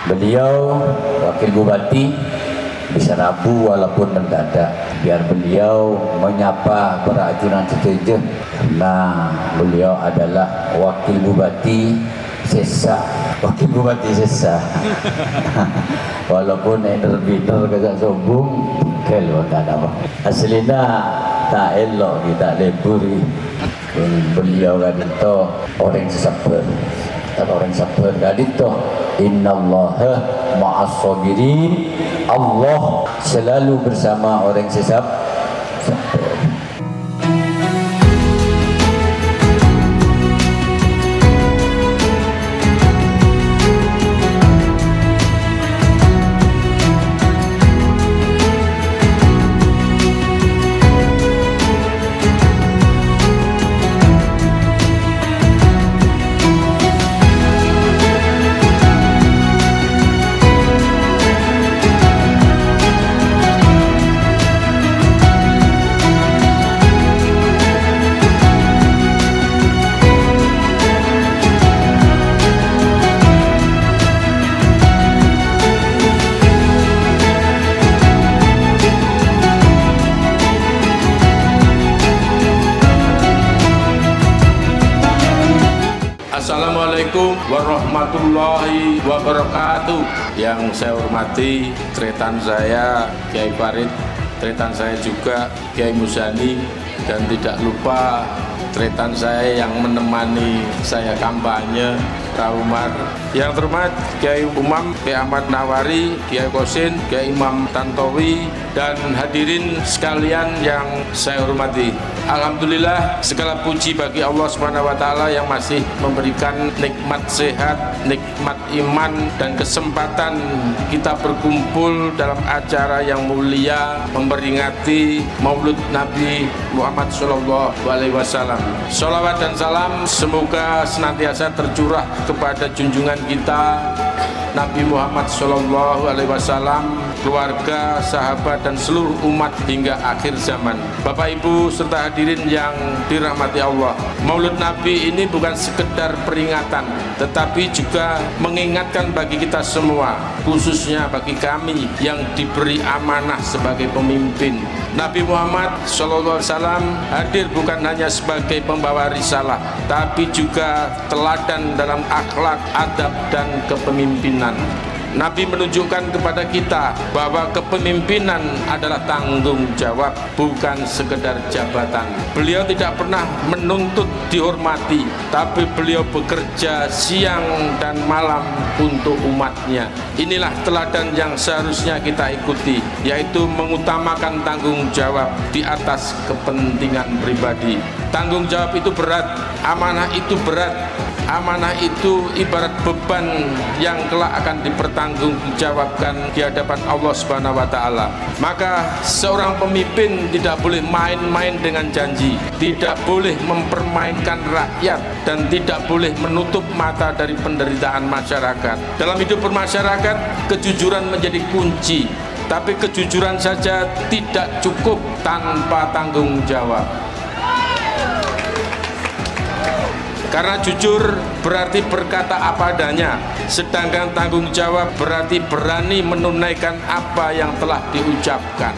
Beliau wakil bupati bisa Rabu walaupun mendadak, biar beliau menyapa perajunan setuju, karena beliau adalah wakil bupati Sesa, wakil bupati Sesa. Walaupun energi kagak sombong, kalau tak apa. Aslinya tak elok kita leburi. Beliau kan itu orang sabar, orang sabar kan itu. Innallaha ma'as sabirin. Allah selalu bersama orang sabar. Assalamualaikum warahmatullahi wabarakatuh. Yang saya hormati tretan saya Kiai Farid, tretan saya juga Kiai Muzani, dan tidak lupa tretan saya yang menemani saya kampanye, Kak Umar. Yang terhormat Kiai Umam, Kiai Ahmad Nawari, Kiai Kosin, Kiai Imam Tantowi, dan hadirin sekalian yang saya hormati. Alhamdulillah, segala puji bagi Allah SWT yang masih memberikan nikmat sehat, nikmat iman, dan kesempatan kita berkumpul dalam acara yang mulia memperingati Maulud Nabi Muhammad SAW. Sholawat dan salam semoga senantiasa tercurah kepada junjungan kita Nabi Muhammad SAW, keluarga, sahabat, dan seluruh umat hingga akhir zaman. Bapak Ibu serta hadirin yang dirahmati Allah, Maulud Nabi ini bukan sekedar peringatan, tetapi juga mengingatkan bagi kita semua, khususnya bagi kami yang diberi amanah sebagai pemimpin. Nabi Muhammad SAW hadir bukan hanya sebagai pembawa risalah, tapi juga teladan dalam akhlak, adab, dan kepemimpinan. Nabi menunjukkan kepada kita bahwa kepemimpinan adalah tanggung jawab, bukan sekedar jabatan. Beliau tidak pernah menuntut dihormati, tapi beliau bekerja siang dan malam untuk umatnya. Inilah teladan yang seharusnya kita ikuti, yaitu mengutamakan tanggung jawab di atas kepentingan pribadi. Tanggung jawab itu berat, amanah itu berat. Amanah itu ibarat beban yang kelak akan dipertanggungjawabkan di hadapan Allah Subhanahu wa Ta'ala. Maka seorang pemimpin tidak boleh main-main dengan janji, tidak boleh mempermainkan rakyat, dan tidak boleh menutup mata dari penderitaan masyarakat. Dalam hidup bermasyarakat, kejujuran menjadi kunci, tapi kejujuran saja tidak cukup tanpa tanggung jawab. Karena jujur berarti berkata apa adanya, sedangkan tanggung jawab berarti berani menunaikan apa yang telah diucapkan.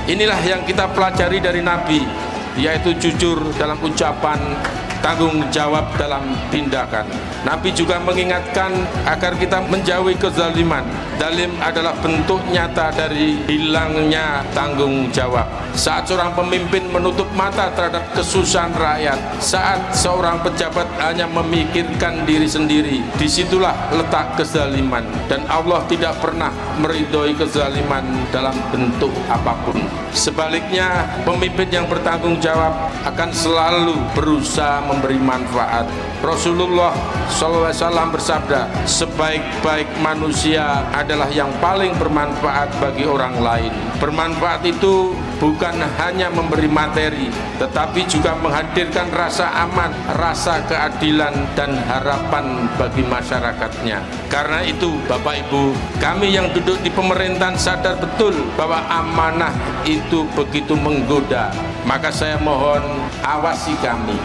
Inilah yang kita pelajari dari Nabi, yaitu jujur dalam ucapan, tanggung jawab dalam tindakan. Nabi juga mengingatkan agar kita menjauhi kezaliman. Zalim adalah bentuk nyata dari hilangnya tanggung jawab. Saat seorang pemimpin menutup mata terhadap kesusahan rakyat, saat seorang pejabat hanya memikirkan diri sendiri, disitulah letak kezaliman. Dan Allah tidak pernah meridhoi kezaliman dalam bentuk apapun. Sebaliknya, pemimpin yang bertanggung jawab akan selalu berusaha memberi manfaat. Rasulullah SAW bersabda, sebaik-baik manusia adalah yang paling bermanfaat bagi orang lain. Bermanfaat itu bukan hanya memberi materi, tetapi juga menghadirkan rasa aman, rasa keadilan, dan harapan bagi masyarakatnya. Karena itu, Bapak Ibu, kami yang duduk di pemerintahan sadar betul bahwa amanah itu begitu menggoda. Maka saya mohon, awasi kami,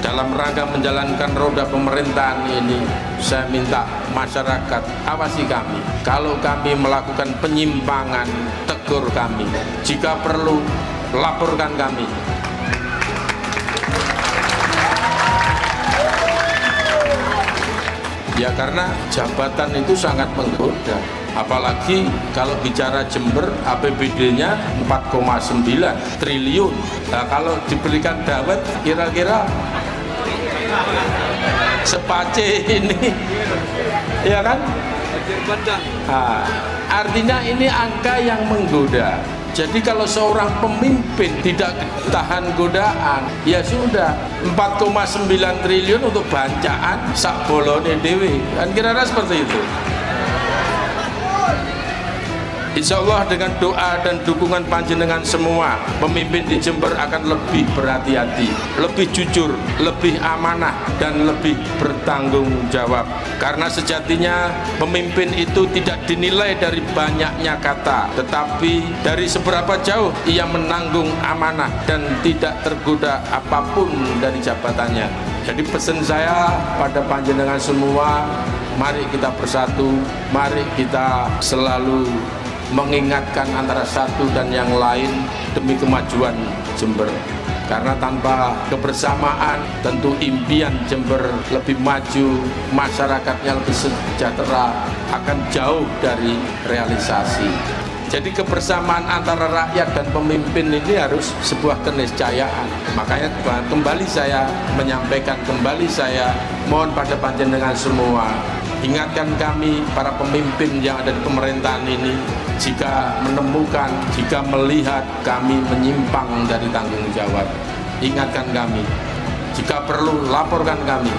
dalam rangka menjalankan roda pemerintahan ini, saya minta masyarakat awasi kami. Kalau kami melakukan penyimpangan, tegur kami. Jika perlu, laporkan kami. Ya karena jabatan itu sangat menggoda. Apalagi kalau bicara Jember, APBD-nya 4,9 triliun. Nah, kalau diberikan dawet kira-kira sepace ini, ya kan? Nah, artinya ini angka yang menggoda. Jadi kalau seorang pemimpin tidak tahan godaan, ya sudah 4,9 triliun untuk bancaan sak bolone dewe. Kan kira-kira seperti itu. Insya Allah dengan doa dan dukungan panjenengan semua, pemimpin di Jember akan lebih berhati-hati, lebih jujur, lebih amanah, dan lebih bertanggung jawab. Karena sejatinya pemimpin itu tidak dinilai dari banyaknya kata, tetapi dari seberapa jauh ia menanggung amanah dan tidak tergoda apapun dari jabatannya. Jadi pesan saya pada panjenengan semua, mari kita bersatu, mari kita selalu mengingatkan antara satu dan yang lain demi kemajuan Jember. Karena tanpa kebersamaan tentu impian Jember lebih maju, masyarakatnya lebih sejahtera akan jauh dari realisasi. Jadi kebersamaan antara rakyat dan pemimpin ini harus sebuah keniscayaan. Makanya kembali saya menyampaikan, kembali saya mohon pada panjenengan semua, ingatkan kami para pemimpin yang ada di pemerintahan ini, jika menemukan, jika melihat kami menyimpang dari tanggung jawab, ingatkan kami. Jika perlu, laporkan kami.